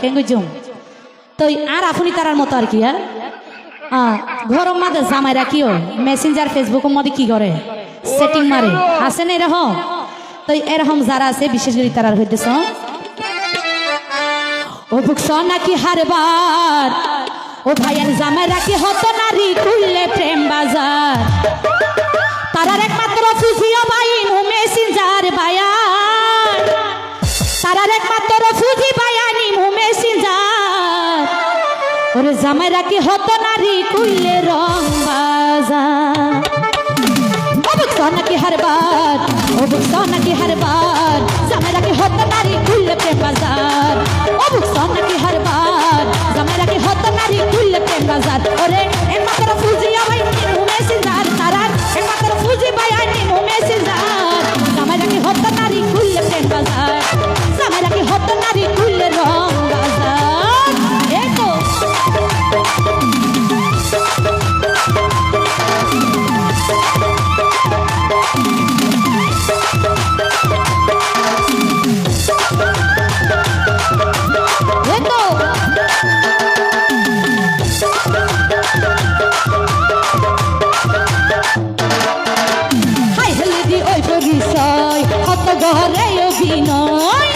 কেন জুম তো আর আপনি তারার মতো আর কি ঘরম মাঝে জামাইরা কি হয় মেসেঞ্জার ফেসবুকের মধ্যে কি করে সেটিং মারে আছে না এরকম তো এরকম যারা আছে বিশেষ করে তারার হইতেছ ও বুকছ নাকি হারবার ও ভাইয়ার জামাইরা কি হতো নারী খুললে প্রেম বাজার তারার একমাত্র ফুজিও ভাই মেসেঞ্জার বায়ান তারার একমাত্র ফুজি বায়ানি মেসেঞ্জার ওরে জামাইরা কি হতো নারী খুললে রং বাজার ও বুকছ নাকি হারবার ও বুকছ নাকি হারবার জামাইরা কি হতো নারী খুললে প্রেম বাজার ও বুকছ নাকি হারবার জামাইরা কি হতো নারী খুললে প্রেম বাজার ওরে একমাত্র ফুজিও ভাই মেসেঞ্জার তারার একমাত্র ফুজি বায়ানি মেসেঞ্জার জামাইরা কি হতো নারী খুললে প্রেম বাজার জামাইরা কি হতো নারী খুললে রং বাজার এই তো ঘরে অভিনয়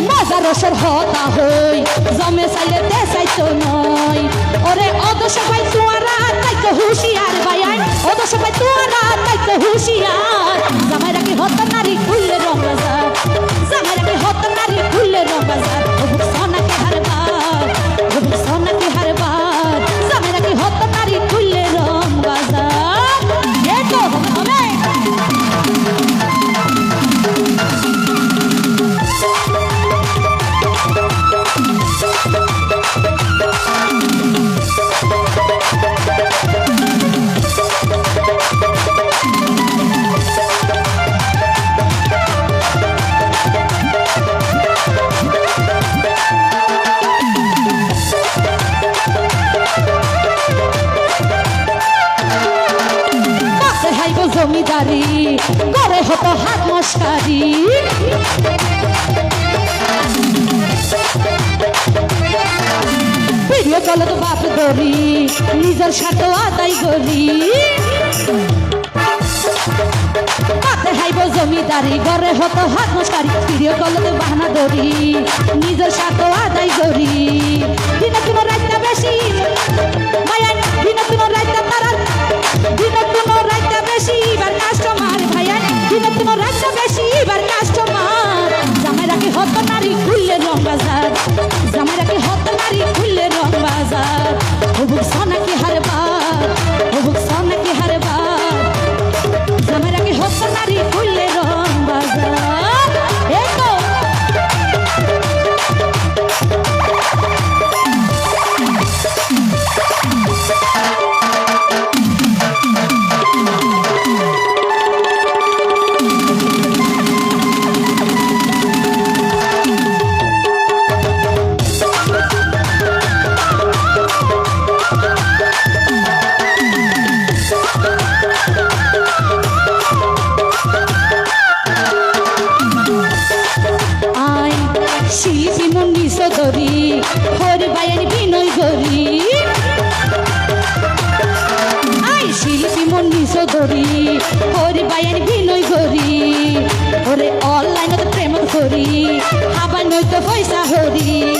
মজার রসর হতা হই জমে চাইলে দেশাইতো নয় ওরে অদশ ভাই তোরা তাই তো হুশিয়ার ভাইয়াই অদশ ভাই তোরা তাই তো হুশিয়ার জামাইরা কি হতো নারী খুললে রং বাজার জামাইরা কি হতো নারী খুললে রং বাজার সোনাকে হারবার সোনাকে হারবার জামাইরা কি হতো নারী খুললে রং বাজার জমিদারি গড়ে হতো হাত মস্কারি ভিডিও চলত বাপ ধরি নিজের স্বার্থ আদায় করি হাতে হাইব জমিদারি গড়ে হতো হাত মস্কারি ভিডিও চলত বাহানা ধরি নিজের স্বার্থ আদায় করি দিনে কোনো রাইতা বেশি ভাইয়ান দিনে কোনো রাইতা তারার দিনে কোনো রাইতা বেশি এবার কাস্টমার ভাইয়ান দিনে কোনো রাইতা বেশি এবার কাস্টমার জামাইরা কি হতো নারী খুললে রং বাজার জামাইরা কি হতো নারী খুললে রং বাজার ও বুকছ নাকি হারবার ও বুকছ নাকি হারবার জামাইরা কি হতো নারী খুললে রং বাজার এই তো শিল্পী মন্ডি সদরি হর বায়ান বিনয় গরি আই শিল্পী মন্ডি সদরি হর বায়ান বিনয় গরি ওরে অনলাইনত প্রেম করি আবার নয়তো পয়সা হরি